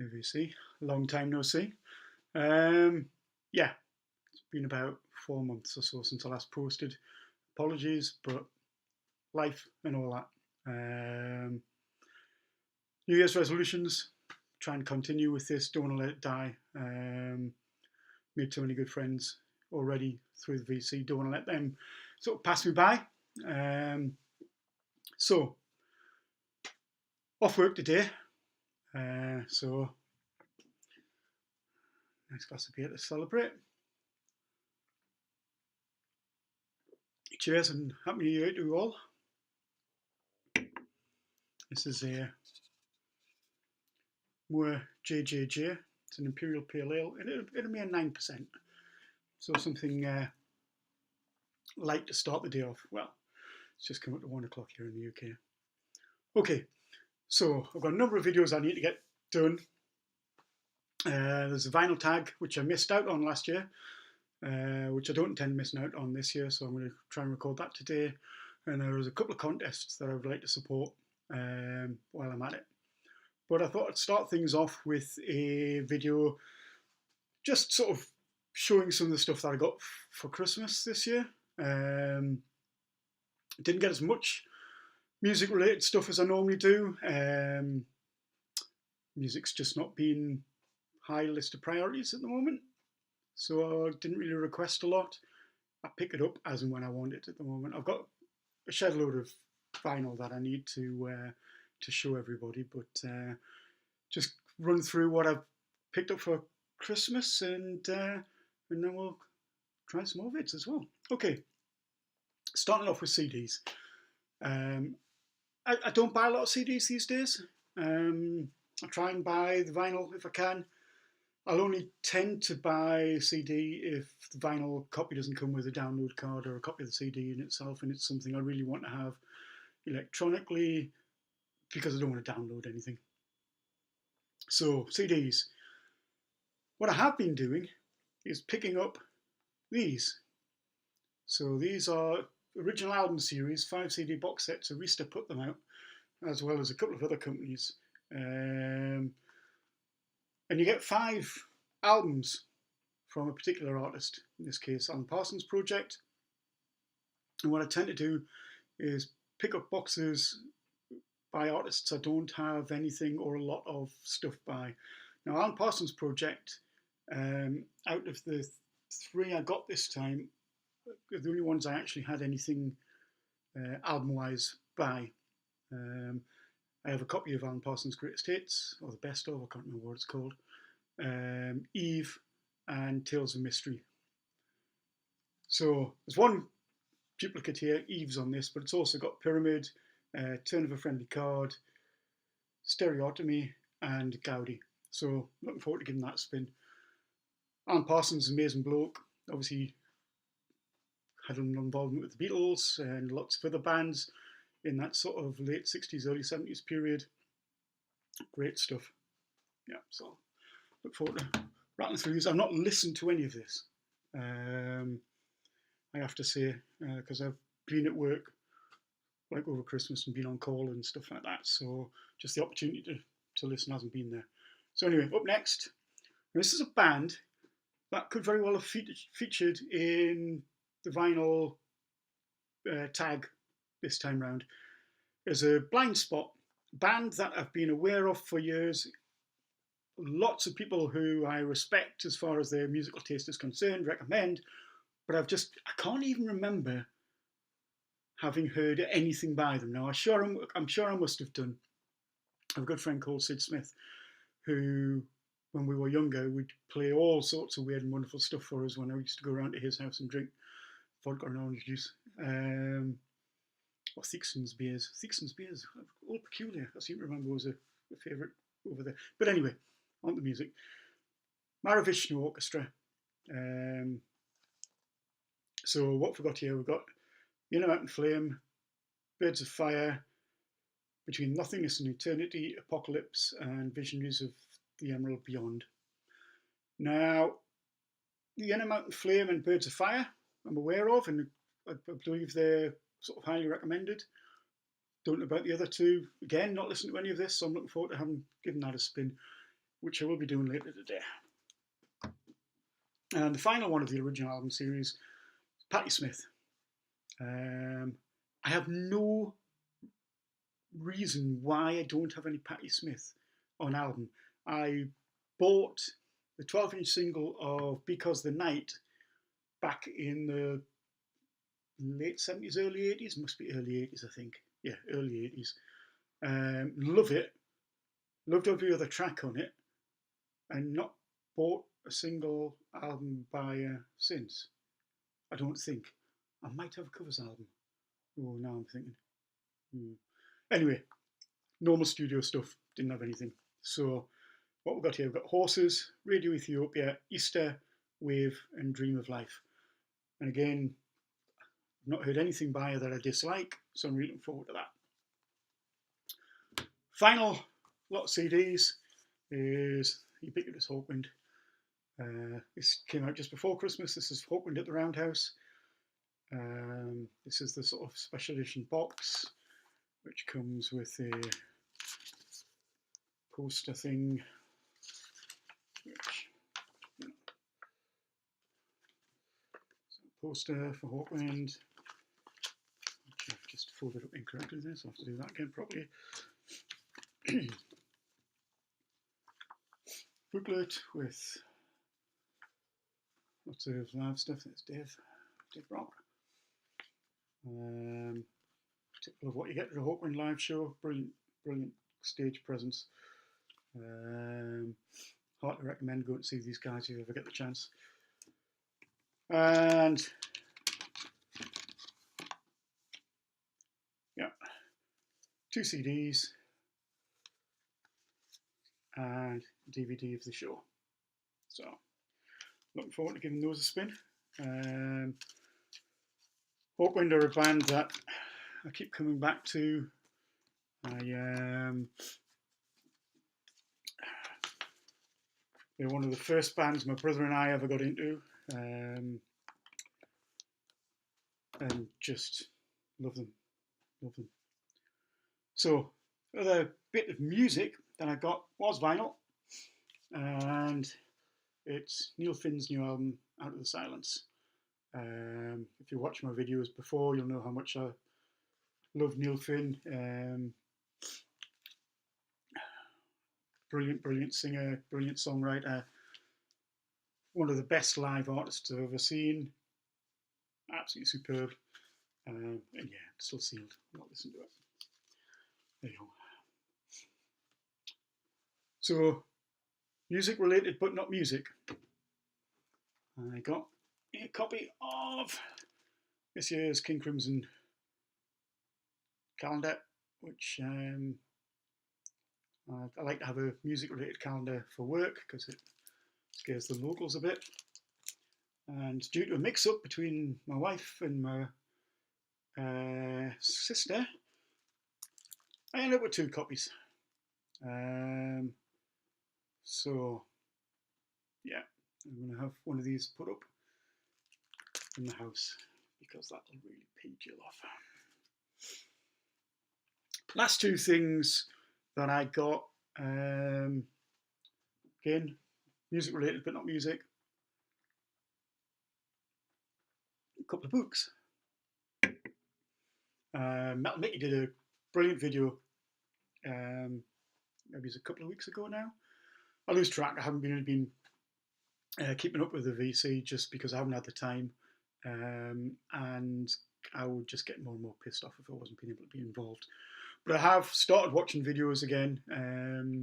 VC. Long time no see. Um, yeah, it's been about 4 months or so since I last posted. Apologies, but life and all that. New Year's resolutions. Try and continue with this. Don't want to let it die. Made too many good friends already through the VC. Don't want to let them sort of pass me by. Um, so off work today. So nice glass of beer to celebrate. Cheers and happy New Year to you all. This is a Moore JJJ. It's an Imperial Pale Ale. It'll be a 9%. So something light to start the day off. Well, it's just come up to 1 o'clock here in the UK. Okay, so I've got a number of videos I need to get done. There's a vinyl tag, which I missed out on last year, which I don't intend missing out on this year, so I'm going to try and record that today. And there's a couple of contests that I would like to support while I'm at it. But I thought I'd start things off with a video just sort of showing some of the stuff that I got for Christmas this year. Didn't get as much music related stuff as I normally do. Music's just not been high list of priorities at the moment, so I didn't really request a lot. I pick it up as and when I want it at the moment. I've got a shed load of vinyl that I need to show everybody, but just run through what I've picked up for Christmas, and then we'll try some more vids as well. Okay, starting off with CDs. I don't buy a lot of CDs these days. I try and buy the vinyl if I can. I'll only tend to buy a CD if the vinyl copy doesn't come with a download card or a copy of the CD in itself, and it's something I really want to have electronically because I don't want to download anything. So CDs. What I have been doing is picking up these. So these are original album series, 5 CD box sets. Arista put them out, as well as a couple of other companies. And you get 5 albums from a particular artist, in this case Alan Parsons Project. And what I tend to do is pick up boxes by artists I don't have anything or a lot of stuff by. Now, Alan Parsons Project, out of the 3 I got this time, the only ones I actually had anything album-wise by. I have a copy of Alan Parsons' Greatest Hits, or the best of, I can't remember what it's called, Eve, and Tales of Mystery. So there's one duplicate here, Eve's on this, but it's also got Pyramid, Turn of a Friendly Card, Stereotomy, and Gaudi. So looking forward to giving that a spin. Alan Parsons is an amazing bloke. Obviously had an involvement with the Beatles and lots of other bands in that sort of late 60s, early 70s period. Great stuff. Yeah, so look forward to rattling through these. I've not listened to any of this, I have to say, because I've been at work like over Christmas and been on call and stuff like that. So just the opportunity to listen hasn't been there. So anyway, up next, this is a band that could very well have featured in the vinyl tag this time round. There's a Blind Spot band that I've been aware of for years. Lots of people who I respect as far as their musical taste is concerned recommend, but I can't even remember having heard anything by them. Now, I'm sure I must have done. I have a good friend called Sid Smith, who, when we were younger, would play all sorts of weird and wonderful stuff for us when I used to go around to his house and drink vodka and orange juice. Or Theakson's beers. Theakson's beers, all peculiar. I seem to remember was a favourite over there. But anyway, on the music. Mahavishnu Orchestra. So what we've got here, we've got Inner Mountain Flame, Birds of Fire, Between Nothingness and Eternity, Apocalypse, and Visionaries of the Emerald Beyond. Now, the Inner Mountain Flame and Birds of Fire I'm aware of, and I believe they're sort of highly recommended. Don't know about the other two. Again, not listened to any of this, so I'm looking forward to having given that a spin. which I will be doing later today. And the final one of the original album series, Patti Smith. I have no reason why I don't have any Patti Smith on album. I bought the 12-inch single of Because the Night back in the late 70s, early 80s. Must be early 80s, I think. Yeah, early 80s. Love it. Loved every other track on it. And not bought a single album by her since. I don't think. I might have a covers album. Oh, now I'm thinking. Anyway, normal studio stuff. Didn't have anything. So what we've got here, we've got Horses, Radio Ethiopia, Easter, Wave, and Dream of Life. And again, I've not heard anything by her that I dislike, so I'm really looking forward to that. Final lot of CDs is Ubiquitous Hawkwind. This came out just before Christmas. This is Hawkwind at the Roundhouse. This is the sort of special edition box, which comes with a poster thing, which, poster for Hawkwind, which I've just folded up incorrectly there, so I have to do that again properly. Booklet with lots of live stuff. That's Dave Brock. Typical of what you get at a Hawkwind live show. Brilliant stage presence. Heartily recommend going to see these guys if you ever get the chance. And yeah, 2 CDs and DVD of the show. So looking forward to giving those a spin. Hawkwind are a band that I keep coming back to. They're one of the first bands my brother and I ever got into, and just love them. So, the bit of music that I got was vinyl, and it's Neil Finn's new album, Out of the Silence. If you watch my videos before, you'll know how much I love Neil Finn. Brilliant singer, brilliant songwriter. One of the best live artists I've ever seen. Absolutely superb. And yeah, still sealed. I'm not listening to it. There you go. So, music related, but not music. I got a copy of this year's King Crimson calendar, which I like to have a music related calendar for work because it scares the locals a bit. And due to a mix up between my wife and my sister, I ended up with 2 copies. So yeah, I'm going to have one of these put up in the house because that'll really pay Jill off. Last 2 things that I got, again, music related but not music. A couple of books. Metal Mickey did a brilliant video, maybe it's a couple of weeks ago now. I lose track. I haven't been keeping up with the VC just because I haven't had the time, and I would just get more and more pissed off if I wasn't being able to be involved. But I have started watching videos again,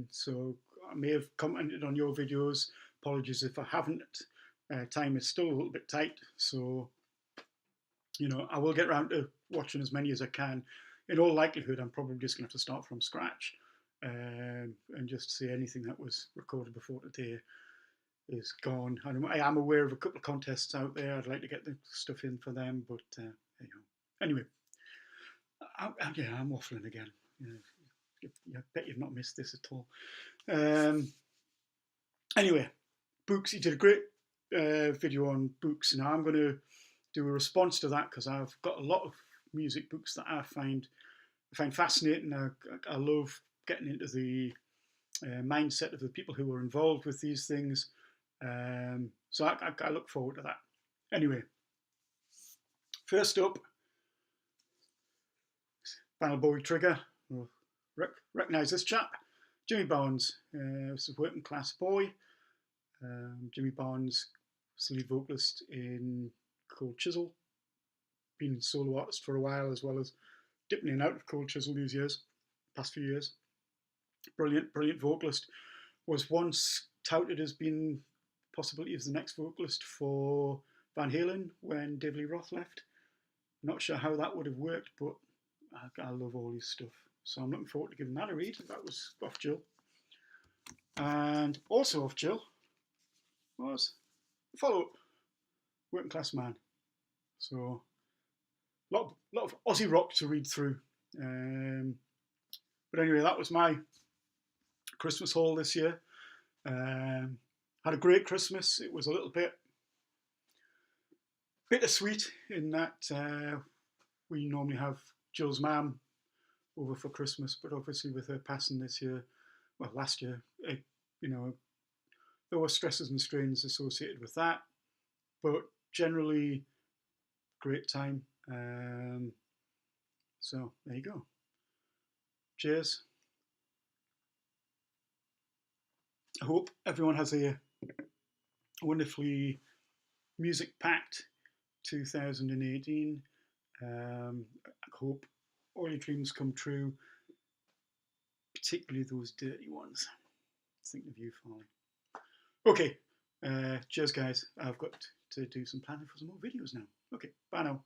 so I may have commented on your videos. Apologies if I haven't. Time is still a little bit tight, so you know I will get around to watching as many as I can. In all likelihood, I'm probably just going to have to start from scratch and just see anything that was recorded before today is gone. I am aware of a couple of contests out there. I'd like to get the stuff in for them, but you know. Anyway, yeah, I'm waffling again. I bet you've not missed this at all. Anyway, books. He did a great video on books. Now I'm going to do a response to that because I've got a lot of music books that I find fascinating. I love getting into the mindset of the people who were involved with these things. So I look forward to that. Anyway, first up, Final Boy Trigger. You'll recognise this chap, Jimmy Barnes. Was a working class boy. Jimmy Barnes was the lead vocalist in Cold Chisel. Been a solo artist for a while, as well as dipping in and out of Cold Chisel these years, past few years. Brilliant vocalist. Was once touted as being possibility as the next vocalist for Van Halen when David Lee Roth left. Not sure how that would have worked, but I love all his stuff. So I'm looking forward to giving that a read. That was off Jill. And also off Jill was the follow-up, Working Class Man. So a lot of Aussie rock to read through. But anyway, that was my Christmas haul this year. Had a great Christmas. It was a little bit bittersweet in that we normally have Jill's mum over for Christmas, but obviously with her passing this year, well, last year, there were stresses and strains associated with that, but generally great time. So there you go. Cheers. I hope everyone has a wonderfully music-packed 2018. I hope all your dreams come true, particularly those dirty ones. Thinking of you, Farley. Okay, cheers guys. I've got to do some planning for some more videos now. Okay, bye now.